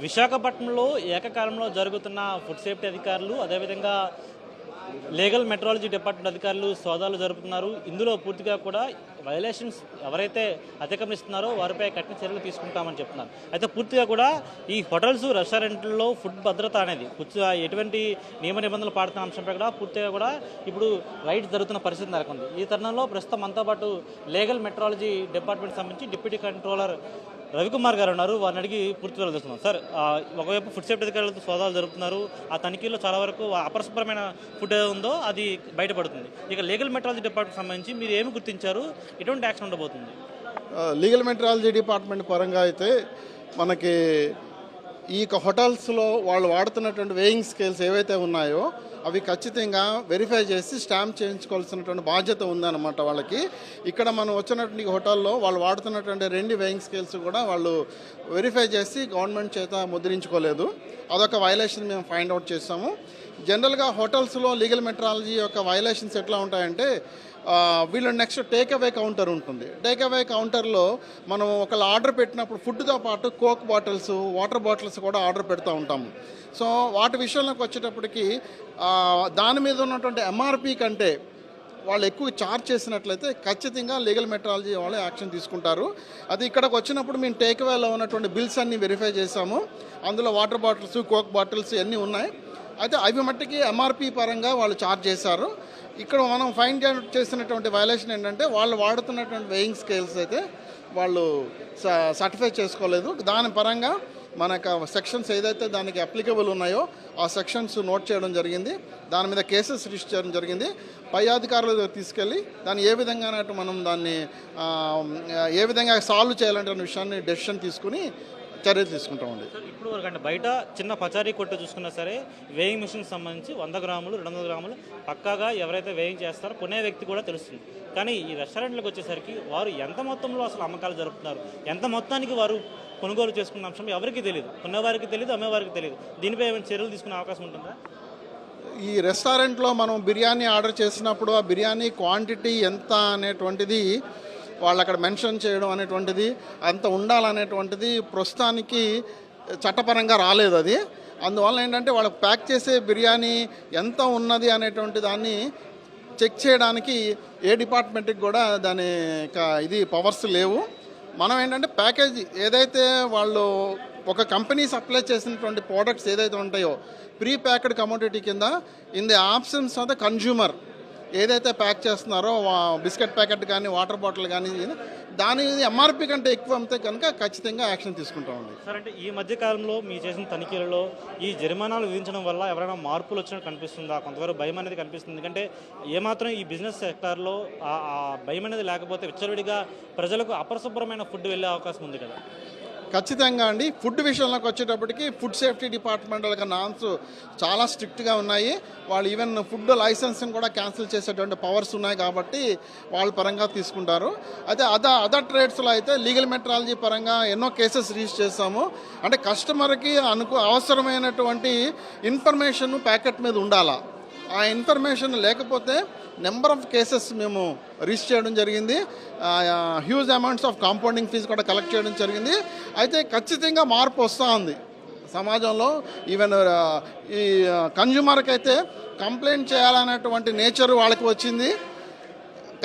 విశాఖపట్నంలో ఏకకాలంలో జరుగుతున్న ఫుడ్ సేఫ్టీ అధికారులు అదేవిధంగా లీగల్ మెట్రాలజీ డిపార్ట్మెంట్ అధికారులు సోదాలు జరుపుతున్నారు. ఇందులో పూర్తిగా కూడా వైలేషన్స్ ఎవరైతే అతిక్రమిస్తున్నారో వారిపై కఠిన చర్యలు తీసుకుంటామని చెప్తున్నారు. అయితే పూర్తిగా కూడా ఈ హోటల్స్ రెస్టారెంట్లలో ఫుడ్ భద్రత అనేది ఎటువంటి నియమ నిబంధనలు పాడుతున్న అంశంపై కూడా పూర్తిగా కూడా ఇప్పుడు రైడ్స్ జరుగుతున్న పరిస్థితి నెలకొంది. ఈ తరుణంలో ప్రస్తుతం మనతో పాటు లీగల్ మెట్రాలజీ డిపార్ట్మెంట్ సంబంధించి డిప్యూటీ కంట్రోలర్ రవికుమార్ గారు ఉన్నారు. వారిని అడిగి పూర్తి వివరాలు తెలుస్తున్నాం. సార్, ఒకవైపు ఫుడ్ సేఫ్టీ అధికారులతో సోదాలు జరుపుతున్నారు. ఆ తనిఖీలో చాలా వరకు అపరిశుభ్రమైన ఫుడ్ ఏదో ఉందో అది బయటపడుతుంది. ఇక లీగల్ మెట్రాలజీ డిపార్ట్మెంట్ సంబంధించి మీరు ఏమి గుర్తించారు, ఎటువంటి యాక్షన్ ఉండబోతుంది? లీగల్ మెట్రాలజీ డిపార్ట్మెంట్ పరంగా అయితే మనకి ఈ హోటల్స్లో వాళ్ళు వాడుతున్నటువంటి వేయింగ్ స్కేల్స్ ఏవైతే ఉన్నాయో అవి ఖచ్చితంగా వెరిఫై చేసి స్టాంప్ చేయించుకోవాల్సినటువంటి బాధ్యత ఉందన్నమాట వాళ్ళకి. ఇక్కడ మనం వచ్చినటువంటి హోటల్లో వాళ్ళు వాడుతున్నటువంటి 2 వేయింగ్ స్కేల్స్ కూడా వాళ్ళు వెరిఫై చేసి గవర్నమెంట్ చేత ముద్రించుకోలేదు. అదొక వైలేషన్ మేము ఫైండ్ అవుట్ చేసాము. జనరల్గా హోటల్స్లో లీగల్ మెట్రాలజీ యొక్క వైలేషన్స్ ఎట్లా ఉంటాయంటే వీళ్ళు నెక్స్ట్ టేక్ అవే కౌంటర్ ఉంటుంది. టేక్ అవే కౌంటర్లో మనం ఒకళ్ళు ఆర్డర్ పెట్టినప్పుడు ఫుడ్తో పాటు కోక్ బాటిల్స్, వాటర్ బాటిల్స్ కూడా ఆర్డర్ పెడతా ఉంటాము. సో వాటి విషయంలోకి వచ్చేటప్పటికి దాని మీద ఉన్నటువంటి ఎంఆర్పి కంటే వాళ్ళు ఎక్కువ ఛార్జ్ చేసినట్లయితే ఖచ్చితంగా లీగల్ మెట్రాలజీ వాళ్ళు యాక్షన్ తీసుకుంటారు. అది ఇక్కడికి వచ్చినప్పుడు మేము టేక్ అవేలో ఉన్నటువంటి బిల్స్ అన్నీ వెరిఫై చేసాము. అందులో వాటర్ బాటిల్స్, కోక్ బాటిల్స్ అన్నీ ఉన్నాయి. అయితే అవి మట్టికి ఎంఆర్పి పరంగా వాళ్ళు ఛార్జ్ చేశారు. ఇక్కడ మనం ఫైండ్ చేసినటువంటి వైలేషన్ ఏంటంటే వాళ్ళు వాడుతున్నటువంటి వేయింగ్ స్కేల్స్ అయితే వాళ్ళు సర్టిఫై చేసుకోలేదు. దాని పరంగా మనకు సెక్షన్స్ ఏదైతే దానికి అప్లికబుల్ ఉన్నాయో ఆ సెక్షన్స్ నోట్ చేయడం జరిగింది. దాని మీద కేసెస్ రిజిస్టర్ చేయడం జరిగింది. పై అధికారులు తీసుకెళ్ళి దాన్ని ఏ విధంగా మనం దాన్ని ఏ విధంగా సాల్వ్ చేయాలంటే విషయాన్ని డెసిషన్ తీసుకుని చర్యలు తీసుకుంటామండి. ఇప్పుడు వరకు అంటే బయట చిన్న పచారీ కొట్టు చూసుకున్నా సరే వేయింగ్ మిషన్కి సంబంధించి 100 గ్రాములు 200 గ్రాములు పక్కాగా ఎవరైతే వేయింగ్ చేస్తారో కొనే వ్యక్తి కూడా తెలుస్తుంది. కానీ ఈ రెస్టారెంట్లకు వచ్చేసరికి వారు ఎంత మొత్తంలో అసలు అమ్మకాలు జరుపుతున్నారు, ఎంత మొత్తానికి వారు కొనుగోలు చేసుకున్న అంశం ఎవరికి తెలియదు, కొనేవారికి తెలియదు, అమ్మేవారికి తెలియదు. దీనిపై ఏమైనా చర్యలు తీసుకునే అవకాశం ఉంటుందా? ఈ రెస్టారెంట్లో మనం బిర్యానీ ఆర్డర్ చేసినప్పుడు ఆ బిర్యానీ క్వాంటిటీ ఎంత అనేటువంటిది వాళ్ళు అక్కడ మెన్షన్ చేయడం అనేటువంటిది అంత ఉండాలనేటువంటిది ప్రస్తుతానికి చట్టపరంగా రాలేదు. అది అందువల్ల ఏంటంటే వాళ్ళకి ప్యాక్ చేసే బిర్యానీ ఎంత ఉన్నది అనేటువంటి దాన్ని చెక్ చేయడానికి ఏ డిపార్ట్మెంట్కి కూడా దాని ఇది పవర్స్ లేవు. మనం ఏంటంటే ప్యాకేజీ ఏదైతే వాళ్ళు ఒక కంపెనీ సప్లై చేసినటువంటి ప్రోడక్ట్స్ ఏదైతే ఉంటాయో ప్రీ ప్యాక్డ్ కమోడిటీ కింద in the options of the consumer ఏదైతే ప్యాక్ చేస్తున్నారో బిస్కెట్ ప్యాకెట్ కానీ వాటర్ బాటిల్ కానీ దాని ఎంఆర్పి కంటే ఎక్కువ అమ్మితే కనుక ఖచ్చితంగా యాక్షన్ తీసుకుంటామండి. సార్, అంటే ఈ మధ్య కాలంలో మీ చేసిన తనిఖీలలో ఈ జరిమానాలు విధించడం వల్ల ఎవరైనా మార్పులు వచ్చినట్టు కనిపిస్తుందా? కొంతవరకు భయం అనేది కనిపిస్తుంది. ఎందుకంటే ఏమాత్రం ఈ బిజినెస్ సెక్టార్లో ఆ భయం అనేది లేకపోతే విచ్చలవిడిగా ప్రజలకు అపరిశుభ్రమైన ఫుడ్ వెళ్ళే అవకాశం ఉంది కదా? ఖచ్చితంగా అండి. ఫుడ్ విషయంలోకి వచ్చేటప్పటికి ఫుడ్ సేఫ్టీ డిపార్ట్మెంట్ యొక్క నామ్స్ చాలా స్ట్రిక్ట్గా ఉన్నాయి. వాళ్ళు ఈవెన్ ఫుడ్ లైసెన్స్ని కూడా క్యాన్సిల్ చేసేటువంటి పవర్స్ ఉన్నాయి కాబట్టి వాళ్ళ పరంగా తీసుకుంటారు. అయితే అదర్ ట్రేడ్స్లో అయితే లీగల్ మెట్రాలజీ పరంగా ఎన్నో కేసెస్ రిజిస్టర్ చేస్తాము. అంటే కస్టమర్కి అవసరమైనటువంటి ఇన్ఫర్మేషన్ ప్యాకెట్ మీద ఉండాలా. ఆ ఇన్ఫర్మేషన్ లేకపోతే నెంబర్ ఆఫ్ కేసెస్ మేము రిజిస్టర్ చేయడం జరిగింది. Huge amounts of compounding fee కూడా కలెక్ట్ చేయడం జరిగింది. అయితే ఖచ్చితంగా మార్పు వస్తూ ఉంది సమాజంలో. ఈవెన్ ఈ కన్జ్యూమర్కి అయితే కంప్లైంట్ చేయాలనేటువంటి నేచర్ వాళ్ళకి వచ్చింది.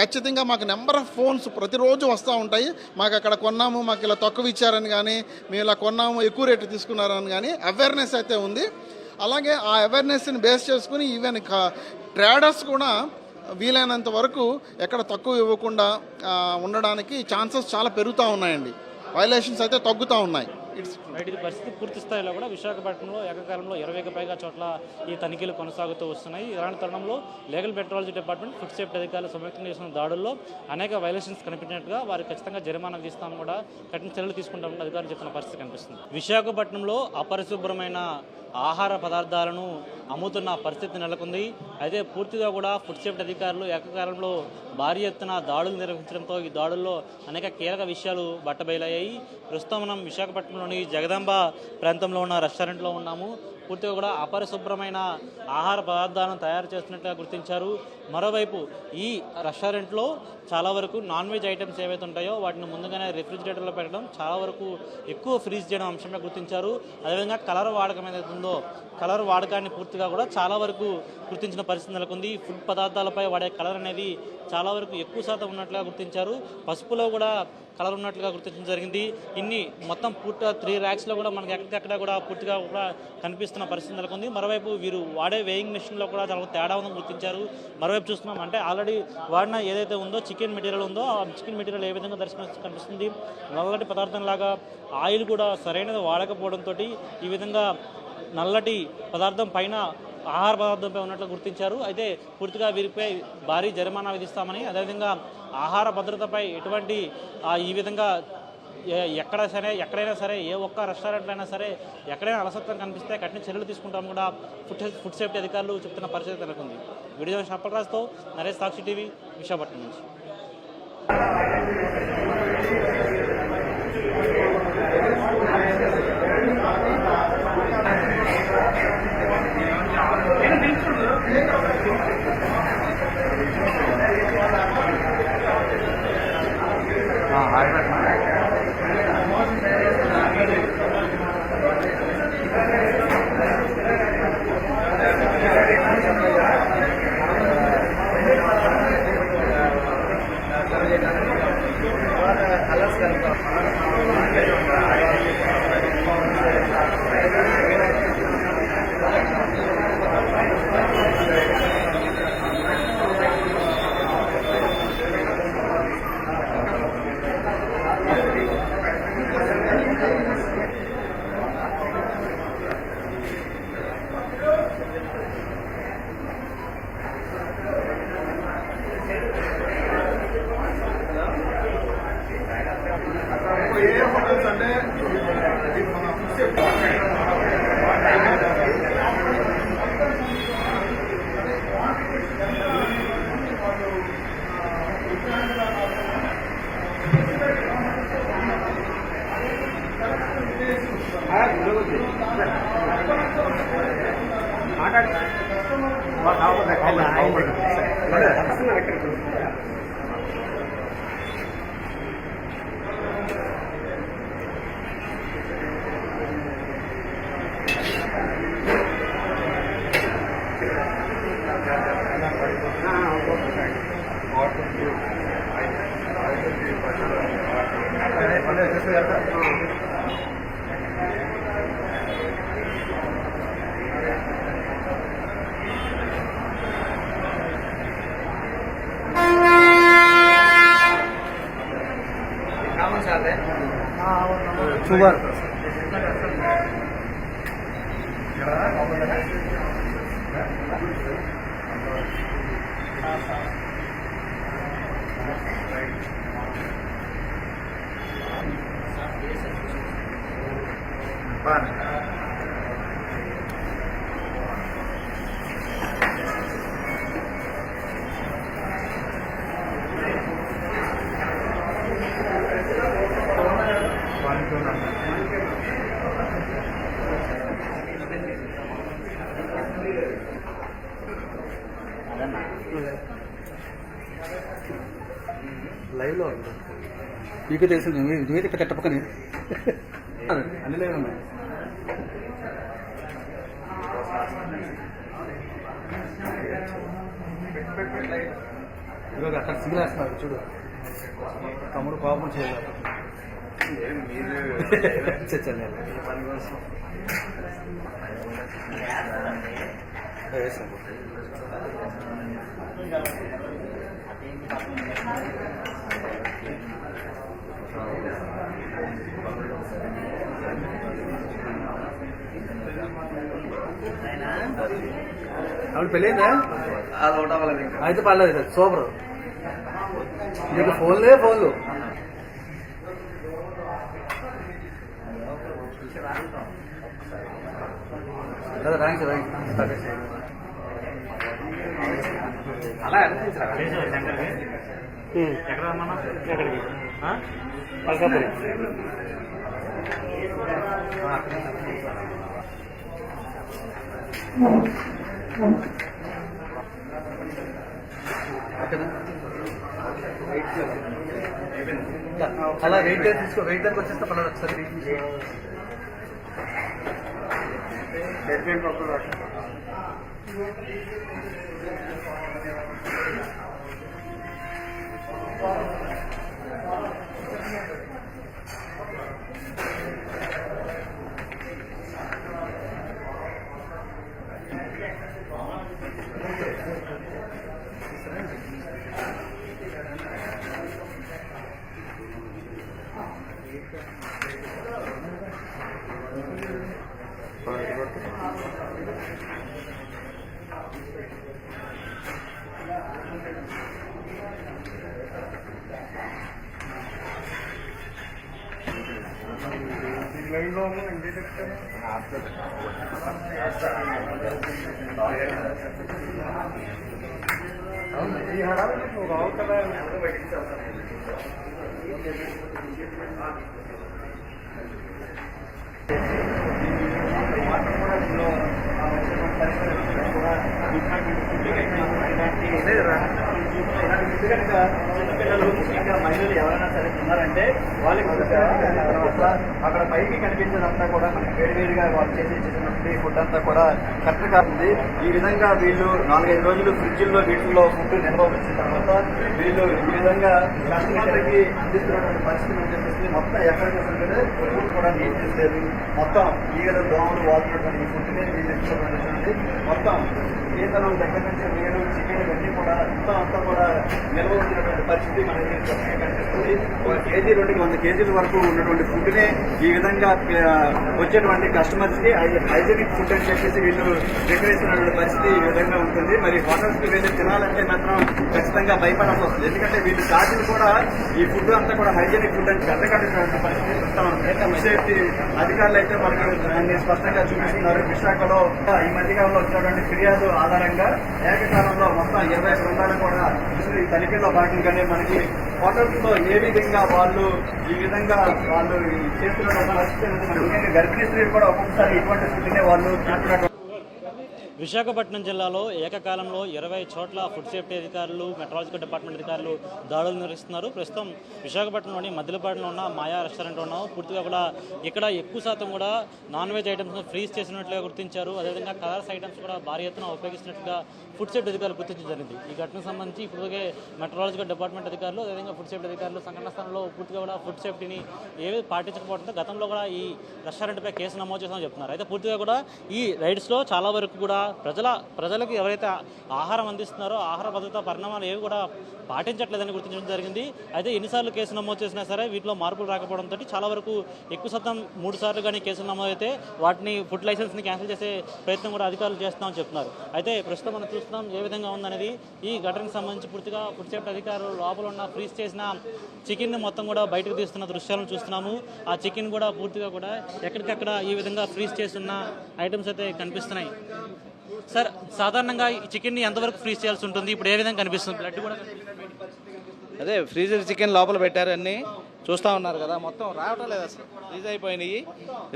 ఖచ్చితంగా మాకు నెంబర్ ఆఫ్ ఫోన్స్ ప్రతిరోజు వస్తూ ఉంటాయి. మాకు అక్కడ కొన్నాము, మాకు ఇలా తక్కువ ఇచ్చారని కానీ, మేము ఇలా కొన్నాము ఎక్కువ రేటు తీసుకున్నారని కానీ అవేర్నెస్ అయితే ఉంది. అలాగే ఆ అవేర్నెస్ని బేస్ చేసుకుని ఈవెన్ ట్రేడర్స్ కూడా వీలైనంత వరకు ఎక్కడ తక్కువ ఇవ్వకుండా ఉండడానికి ఛాన్సెస్ చాలా పెరుగుతూ ఉన్నాయండి. వైలేషన్స్ అయితే తగ్గుతూ ఉన్నాయి. ఇది పరిస్థితి పూర్తి స్థాయిలో కూడా విశాఖపట్నంలో ఏకకాలంలో 20కి పైగా చోట్ల ఈ తనిఖీలు కొనసాగుతూ వస్తున్నాయి. ఇలాంటి తరుణంలో legal metrology department food safety అధికారులు సంయుక్తంగా చేసిన దాడుల్లో అనేక వైలేషన్స్ కనిపించినట్టుగా వారికి ఖచ్చితంగా జరిమానా విధిస్తామని కూడా కఠిన చర్యలు తీసుకుంటామని అధికారులు చెప్తున్న పరిస్థితి కనిపిస్తుంది. విశాఖపట్నంలో అపరిశుభ్రమైన ఆహార పదార్థాలను అమ్ముతున్న పరిస్థితి నెలకొంది. అయితే పూర్తిగా కూడా ఫుడ్ సేఫ్టీ అధికారులు ఏకకాలంలో భారీ ఎత్తున దాడులు నిర్వహించడంతో ఈ దాడుల్లో అనేక కీలక విషయాలు బట్టబయలయ్యాయి. ప్రస్తుతం మనం విశాఖపట్నంలోని జగదాంబ ప్రాంతంలో ఉన్న రెస్టారెంట్లో ఉన్నాము. పూర్తిగా కూడా అపరిశుభ్రమైన ఆహార పదార్థాలను తయారు చేస్తున్నట్టుగా గుర్తించారు. మరోవైపు ఈ రెస్టారెంట్లో చాలా వరకు నాన్ వెజ్ ఐటమ్స్ ఏవైతే ఉంటాయో వాటిని ముందుగానే రిఫ్రిజిరేటర్లో పెట్టడం, చాలా వరకు ఎక్కువ ఫ్రీజ్ చేయడం అంశంగా గుర్తించారు. అదేవిధంగా కలర్ వాడకం ఏదైతే ఉందో కలర్ వాడకాన్ని పూర్తిగా కూడా చాలా వరకు గుర్తించిన పరిస్థితి నెలకొంది. ఫుడ్ పదార్థాలపై వాడే కలర్ అనేది చాలా వరకు ఎక్కువ శాతం ఉన్నట్లుగా గుర్తించారు. పసుపులో కూడా కలర్ ఉన్నట్లుగా గుర్తించడం జరిగింది. ఇన్ని మొత్తం పూర్తిగా 3 ర్యాక్స్లో కూడా మనకి ఎక్కడెక్కడ కూడా పూర్తిగా కూడా కనిపిస్తున్న పరిస్థితి నెలకొంది. మరోవైపు వీరు వాడే వేయింగ్ మెషిన్లో కూడా చాలా తేడా ఉందని గుర్తించారు. మరోవైపు చూస్తున్నాం అంటే ఆల్రెడీ వాడిన ఏదైతే ఉందో చికెన్ మెటీరియల్ ఉందో ఆ చికెన్ మెటీరియల్ ఏ విధంగా దర్శనం కనిపిస్తుంది. నల్లటి పదార్థం లాగా ఆయిల్ కూడా సరైనది వాడకపోవడంతో ఈ విధంగా నల్లటి పదార్థం పైన ఆహార పదార్థంపై ఉన్నట్లు గుర్తించారు. అయితే పూర్తిగా వీరిపై భారీ జరిమానా విధిస్తామని, అదేవిధంగా ఆహార భద్రతపై ఎటువంటి ఈ విధంగా ఎక్కడైనా సరే ఏ ఒక్క రెస్టారెంట్లో అయినా సరే ఎక్కడైనా అలసత్వం కనిపిస్తే కఠిన చర్యలు తీసుకుంటాం కూడా ఫుడ్ సేఫ్టీ అధికారులు చెప్తున్న పరిస్థితి నెలకొంది. వీడియో షాపల్రాజ్తో నరేష్, సాక్షి టీవీ, విశాఖపట్నం నుంచి. शुगर లైవ్ లో మీకు తెలిసింది నువ్వే ఇక్కడ కట్టపక్కనే అన్ని లైవ్ ఉన్నాయి. ఇవాళ అక్కడ సిగ్నల్ వేస్తున్నారు చూడు, తమ్ముడు కోపం చేయాలి. ఆవిడ పెళ్ళైందా? అయితే పర్లేదు, సూపర్. నీకు ఫోన్లే ఫోన్లు. లేదా ర్యాంక్స్ అలా ఎక్కడ రమ్మన్నా ఎక్కడికి అలా వెయిట్ తీసుకో, వెయిట్ దగ్గర వచ్చేస్తే పర్లేదు ఒకసారి. ఈ హడావిడి నువ్వు రావు కదా. చిన్నపిల్లలు ఇంకా మహిళలు ఎవరైనా సరే ఉన్నారంటే వాళ్ళకి అక్కడ పైకి కనిపించేదంతా కూడా మనకి వేడివేడిగా వాళ్ళు చేసేసినటువంటి ఫుడ్ అంతా కూడా కరెక్ట్ కాదు. ఈ విధంగా వీళ్ళు 4-5 రోజులు ఫ్రిడ్జ్ల్లో వీటిల్లో ఫుడ్ నిల్వ వచ్చిన తర్వాత వీళ్ళు ఈ విధంగా కస్టమర్లకి అందిస్తున్నటువంటి పరిస్థితి అని చెప్పేసి మొత్తం ఎక్కడికి ఫుడ్ కూడా నీట్ చేసేది మొత్తం ఈగలు దోమలు వాడుతున్నటువంటి ఈ ఫుడ్ని వీళ్ళు ఇస్తున్నటువంటి మొత్తం ఈతనం దగ్గర నుంచి వేరు చికెన్ ఇవన్నీ కూడా అంతా కూడా నిల్వ వచ్చినటువంటి పరిస్థితి మనకి కనిపిస్తుంది. 1 కేజీ 200 కేజీల వరకు ఉన్నటువంటి ఫుడ్నే ఈ విధంగా వచ్చేటువంటి కస్టమర్స్ కి హైజెనిక్ ఫుడ్ అని చెప్పేసి వీళ్ళు విక్రయిస్తున్నటువంటి పరిస్థితి ఈ విధంగా ఉంటుంది. మరి హోటల్స్ కి వెళ్ళి తినాలంటే మాత్రం ఖచ్చితంగా భయపడాల్సి వస్తుంది. ఎందుకంటే వీళ్ళు ఛార్జీలు కూడా ఈ ఫుడ్ అంతా కూడా హైజెనిక్ ఫుడ్ అని కట్టకట్టినటువంటి పరిస్థితి ఫుడ్ సేఫ్టీ అధికారులు అయితే మనకి దాన్ని స్పష్టంగా చూపిస్తున్నారు. విశాఖలో ఈ మధ్యకాలంలో వచ్చినటువంటి ఫిర్యాదు ఆధారంగా ఏకకాలంలో మొత్తం 20 బృందాలు కూడా ఈ తనిఖీలో భాగంగానే మనకి హోటల్స్ లో ఏ విధంగా వాళ్ళు ఈ విధంగా వాళ్ళు చేస్తున్న పరిస్థితి గర్భిణీ స్త్రీలు కూడా ఒక్కొక్కసారి ఇటువంటి స్థితినే వాళ్ళు చేస్తున్నట్టు. విశాఖపట్నం జిల్లాలో ఏకకాలంలో 20 చోట్ల ఫుడ్ సేఫ్టీ అధికారులు, మెట్రాలజికల్ డిపార్ట్మెంట్ అధికారులు దాడులు నిర్వహిస్తున్నారు. ప్రస్తుతం విశాఖపట్నంలోని మద్దిలపాడులో ఉన్న మాయా రెస్టారెంట్ ఉన్నాం. పూర్తిగా కూడా ఇక్కడ ఎక్కువ శాతం కూడా నాన్ వెజ్ ఐటమ్స్ ఫ్రీజ్ చేసినట్లుగా గుర్తించారు. అదేవిధంగా కలర్స్ ఐటమ్స్ కూడా భారీ ఎత్తున ఉపయోగిస్తున్నట్టుగా ఫుడ్ సేఫ్టీ అధికారులు గుర్తించడం జరిగింది. ఈ ఘటనకు సంబంధించి ఇప్పటికే మెట్రాలజికల్ డిపార్ట్మెంట్ అధికారులు, అదేవిధంగా ఫుడ్ సేఫ్టీ అధికారులు సంఘటన స్థలంలో పూర్తిగా కూడా ఫుడ్ సేఫ్టీని ఏవి పాటించకపోవడంతో గతంలో కూడా ఈ రెస్టారెంట్పై కేసు నమోదు చేస్తామని చెప్తున్నారు. అయితే పూర్తిగా కూడా ఈ రైడ్స్లో చాలా వరకు కూడా ప్రజలకు ఎవరైతే ఆహారం అందిస్తున్నారో ఆహార భద్రతా పరిణామాలు ఏవి కూడా పాటించట్లేదని గుర్తించడం జరిగింది. అయితే ఎన్నిసార్లు కేసు నమోదు చేసినా సరే వీటిలో మార్పులు రాకపోవడంతో చాలా వరకు ఎక్కువ శాతం 3 సార్లు కానీ కేసులు నమోదైతే వాటిని ఫుడ్ లైసెన్స్ని క్యాన్సిల్ చేసే ప్రయత్నం కూడా అధికారులు చేస్తున్నామని చెప్తున్నారు. అయితే ప్రస్తుతం మనం చూస్తున్నాం ఏ విధంగా ఉందనేది. ఈ ఘటనకు సంబంధించి పూర్తిగా ఫుడ్ సేఫ్టీ అధికారులు లోపల ఉన్న ఫ్రీజ్ చేసిన చికెన్ని మొత్తం కూడా బయటకు తీస్తున్న దృశ్యాలను చూస్తున్నాము. ఆ చికెన్ కూడా పూర్తిగా కూడా ఎక్కడికక్కడ ఈ విధంగా ఫ్రీజ్ చేస్తున్న ఐటమ్స్ అయితే కనిపిస్తున్నాయి. సార్, సాధారణంగా ఈ చికెన్ని ఎంతవరకు ఫ్రీజ్ చేయాల్సి ఉంటుంది? ఇప్పుడు ఏ విధంగా కనిపిస్తుంది? బ్లడ్ కూడా అదే ఫ్రీజర్ చికెన్ లోపల పెట్టారు, అన్నీ చూస్తూ ఉన్నారు కదా. మొత్తం రావటం లేదు, అసలు ఫ్రీజ్ అయిపోయినాయి.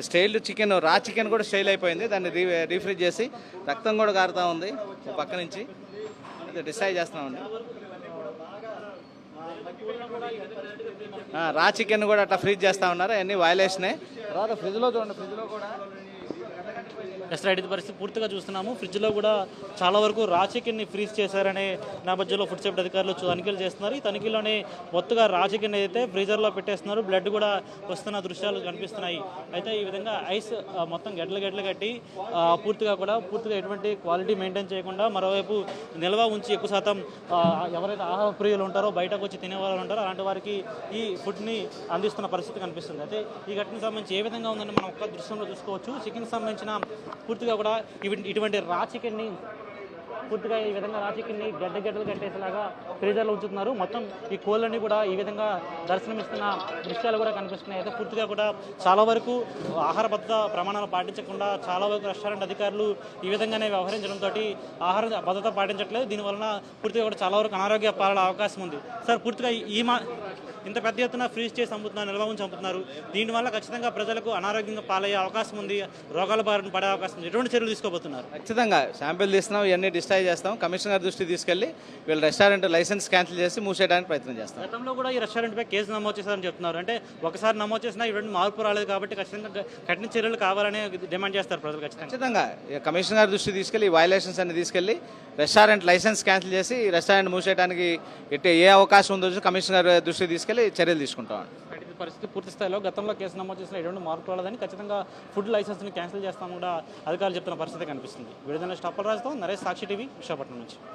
స్టైల్డ్ చికెన్, రా చికెన్ కూడా స్టైల్ అయిపోయింది. దాన్ని రీఫ్రిజ్ చేసి రక్తం కూడా కారుతూ ఉంది పక్క నుంచి. అదే డిసైడ్ చేస్తున్నామండి. రా చికెన్ కూడా అట్లా ఫ్రీజ్ చేస్తూ ఉన్నారు. అవన్నీ వైలేషనే. తర్వాత ఫ్రిడ్జ్లో చూడండి, ఫ్రిడ్జ్లో కూడా రైట్ పరిస్థితి పూర్తిగా చూస్తున్నాము. ఫ్రిడ్జ్లో కూడా చాలా వరకు రా చికెన్ని ఫ్రీజ్ చేశారనే నేపథ్యంలో ఫుడ్ సేఫ్టీ అధికారులు తనిఖీలు చేస్తున్నారు. ఈ తనిఖీలోనే మొత్తగా రా చికెన్ అయితే ఫ్రీజర్లో పెట్టేస్తున్నారు. బ్లడ్ కూడా వస్తున్న దృశ్యాలు కనిపిస్తున్నాయి. అయితే ఈ విధంగా ఐస్ మొత్తం గడ్డలు కట్టి పూర్తిగా ఎటువంటి క్వాలిటీ మెయింటైన్ చేయకుండా మరోవైపు నిల్వ ఉంచి ఎక్కువ శాతం ఎవరైతే ఆహార ప్రియులు ఉంటారో, బయటకు వచ్చి తినేవాళ్ళు ఉంటారో అలాంటి వారికి ఈ ఫుడ్ని అందిస్తున్న పరిస్థితి కనిపిస్తుంది. అయితే ఈ ఘటనకు సంబంధించి ఏ విధంగా ఉందని మనం ఒక్క దృశ్యంలో చూసుకోవచ్చు. చికెన్కి సంబంధించిన పూర్తిగా కూడా ఇటువంటి రా చికెన్ని పూర్తిగా ఈ విధంగా రా చికెన్ని గడ్డలు కట్టేసేలాగా ఫ్రీజర్లో ఉంచుతున్నారు. మొత్తం ఈ కోళ్ళన్నీ కూడా ఈ విధంగా దర్శనమిస్తున్న దృశ్యాలు కూడా కనిపిస్తున్నాయి. అయితే పూర్తిగా కూడా చాలా వరకు ఆహార భద్రత ప్రమాణాలు పాటించకుండా చాలా వరకు రెస్టారెంట్ అధికారులు ఈ విధంగానే వ్యవహరించడంతో ఆహార భద్రత పాటించట్లేదు. దీనివలన పూర్తిగా కూడా చాలా వరకు అనారోగ్య పాలన అవకాశం ఉంది. సార్ పూర్తిగా ఇంత పెద్ద ఎత్తున ఫ్రీజ్ చేసి అమ్ముతున్నారు, నిల్వ ఉంచి అమ్ముతున్నారు. దీనివల్ల ఖచ్చితంగా ప్రజలకు అనారోగ్యంగా పాలయ్యే అవకాశం ఉంది, రోగాల బారిన పడే అవకాశం ఉంది. ఎటువంటి చర్యలు తీసుకోబోతున్నారు? ఖచ్చితంగా శాంపిల్ తీస్తున్నాం, ఇవన్నీ డిస్ట్రాయ్ చేస్తాం. కమిషనర్ గారి దృష్టికి తీసుకెళ్లి వీళ్ళు రెస్టారెంట్ లైసెన్స్ క్యాన్సిల్ చేసి మూసేయడానికి ప్రయత్నం చేస్తాం. గతంలో కూడా ఈ రెస్టారెంట్పై కేసు నమోదు చేశారని చెప్తున్నారు. అంటే ఒకసారి నమోదు చేసినా ఇటువంటి మార్పు రాలేదు కాబట్టి ఖచ్చితంగా కఠిన చర్యలు కావాలని డిమాండ్ చేస్తారు ప్రజలు. ఖచ్చితంగా కమిషనర్ గారి దృష్టికి తీసుకెళ్లి వైలేషన్స్ అన్ని తీసుకెళ్లి రెస్టారెంట్ లైసెన్స్ క్యాన్సిల్ చేసి రెస్టారెంట్ మూసేయడానికి ఏ అవకాశం ఉందో కమిషనర్ దృష్టికి తీసుకెళ్లి చర్యలు తీసుకుంటాం. పరిస్థితి పూర్తి స్థాయిలో గతంలో కేసు నమోదు చేసిన ఎటువంటి మార్పు రాలేదని ఖచ్చితంగా ఫుడ్ లైసెన్స్ని క్యాన్సిల్ చేస్తాము కూడా అధికారులు చెప్తున్న పరిస్థితి కనిపిస్తుంది. విడుదల స్టాపల్ రాజుతో నరేష్, సాక్షి టీవీ, విశాఖపట్నం నుంచి.